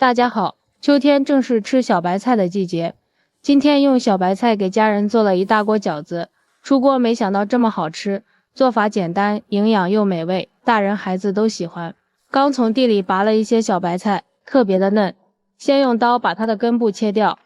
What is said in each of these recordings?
大家好，秋天正是吃小白菜的季节。今天用小白菜给家人做了一大锅饺子，出锅没想到这么好吃，做法简单，营养又美味，大人孩子都喜欢。刚从地里拔了一些小白菜，特别的嫩，先用刀把它的根部切掉，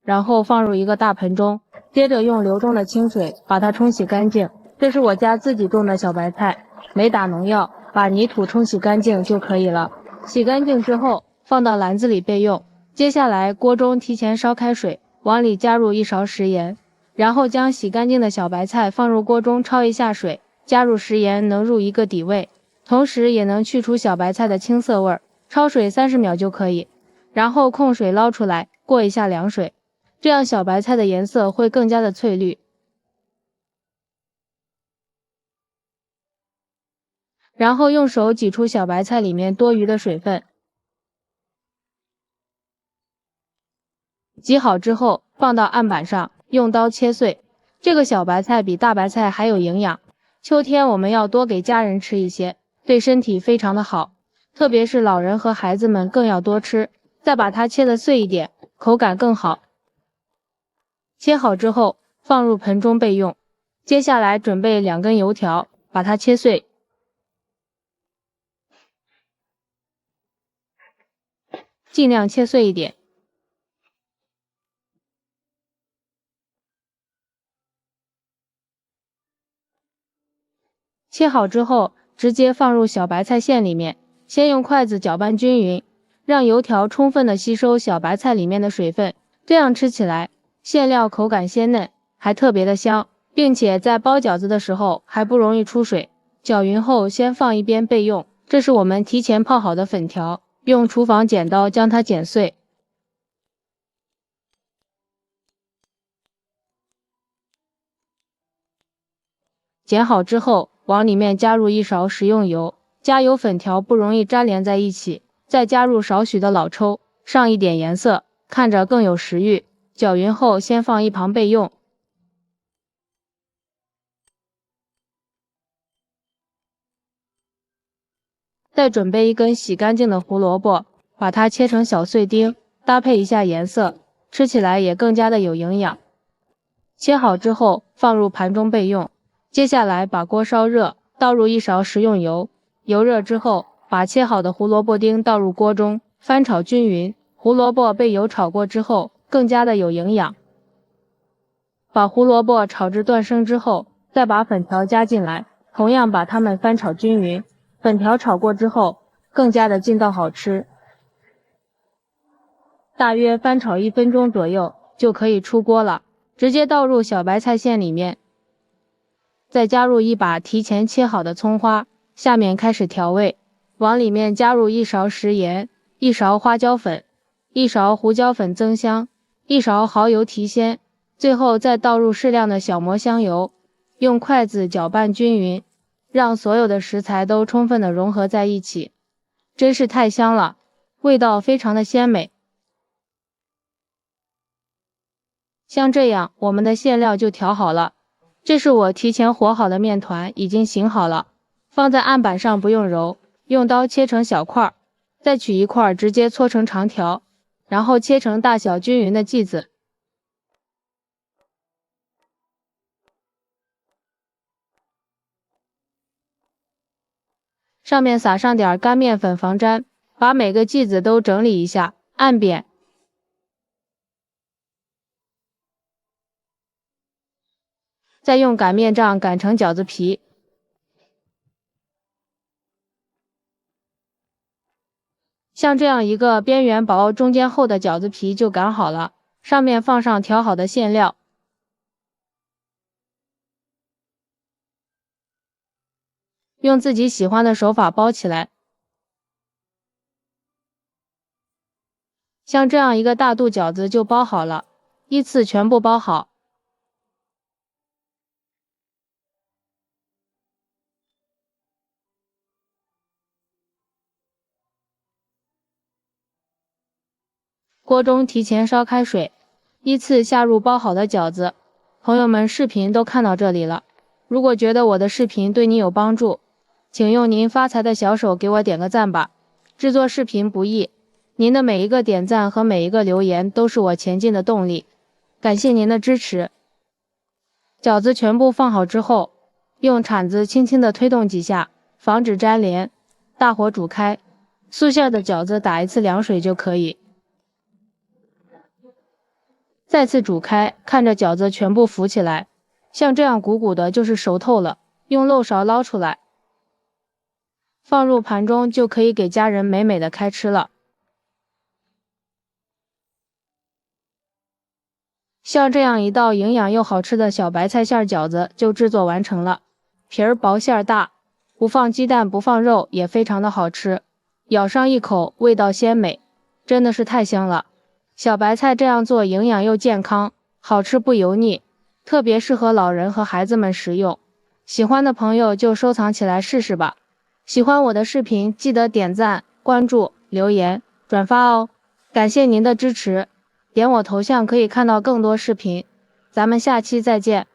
然后放入一个大盆中，接着用流动的清水把它冲洗干净。这是我家自己种的小白菜，没打农药，把泥土冲洗干净就可以了。洗干净之后，放到篮子里备用。接下来，锅中提前烧开水，往里加入1勺食盐，然后将洗干净的小白菜放入锅中焯一下水，加入食盐能入一个底味，同时也能去除小白菜的青涩味儿。焯水30秒就可以，然后控水捞出来，过一下凉水，这样小白菜的颜色会更加的翠绿。然后用手挤出小白菜里面多余的水分，挤好之后放到案板上，用刀切碎。这个小白菜比大白菜还有营养，秋天我们要多给家人吃一些，对身体非常的好，特别是老人和孩子们更要多吃。再把它切得碎一点，口感更好。切好之后放入盆中备用。接下来准备2根油条，把它切碎，尽量切碎一点。切好之后，直接放入小白菜馅里面，先用筷子搅拌均匀，让油条充分的吸收小白菜里面的水分，这样吃起来馅料口感鲜嫩，还特别的香，并且在包饺子的时候还不容易出水。搅匀后先放一边备用。这是我们提前泡好的粉条，用厨房剪刀将它剪碎。剪好之后，往里面加入1勺食用油，加油粉条不容易粘连在一起，再加入少许的老抽，上一点颜色，看着更有食欲。搅匀后先放一旁备用。再准备1根洗干净的胡萝卜，把它切成小碎丁，搭配一下颜色，吃起来也更加的有营养。切好之后放入盘中备用。接下来把锅烧热，倒入1勺食用油，油热之后，把切好的胡萝卜丁倒入锅中，翻炒均匀。胡萝卜被油炒过之后，更加的有营养。把胡萝卜炒至断生之后，再把粉条加进来，同样把它们翻炒均匀。粉条炒过之后，更加的劲道好吃。大约翻炒1分钟左右就可以出锅了，直接倒入小白菜馅里面。再加入1把提前切好的葱花，下面开始调味，往里面加入1勺食盐，1勺花椒粉，1勺胡椒粉增香，1勺蚝油提鲜，最后再倒入适量的小磨香油，用筷子搅拌均匀，让所有的食材都充分的融合在一起，真是太香了，味道非常的鲜美。像这样，我们的馅料就调好了。这是我提前和好的面团，已经醒好了，放在案板上不用揉，用刀切成小块，再取1块直接搓成长条，然后切成大小均匀的剂子。上面撒上点干面粉防粘，把每个剂子都整理一下，按扁。再用擀面杖擀成饺子皮。像这样一个边缘薄中间厚的饺子皮就擀好了，上面放上调好的馅料，用自己喜欢的手法包起来。像这样一个大肚饺子就包好了，依次全部包好。锅中提前烧开水，依次下入包好的饺子。朋友们，视频都看到这里了，如果觉得我的视频对你有帮助，请用您发财的小手给我点个赞吧。制作视频不易，您的每一个点赞和每一个留言都是我前进的动力，感谢您的支持。饺子全部放好之后，用铲子轻轻地推动几下，防止粘连，大火煮开。素馅的饺子打一次凉水就可以。再次煮开，看着饺子全部浮起来，像这样鼓鼓的就是熟透了，用漏勺捞出来，放入盘中就可以给家人美美的开吃了。像这样一道营养又好吃的小白菜馅饺子就制作完成了。皮儿薄馅儿大，不放鸡蛋不放肉也非常的好吃，咬上一口味道鲜美，真的是太香了。小白菜这样做营养又健康，好吃不油腻，特别适合老人和孩子们食用。喜欢的朋友就收藏起来试试吧。喜欢我的视频记得点赞、关注、留言、转发哦。感谢您的支持，点我头像可以看到更多视频。咱们下期再见。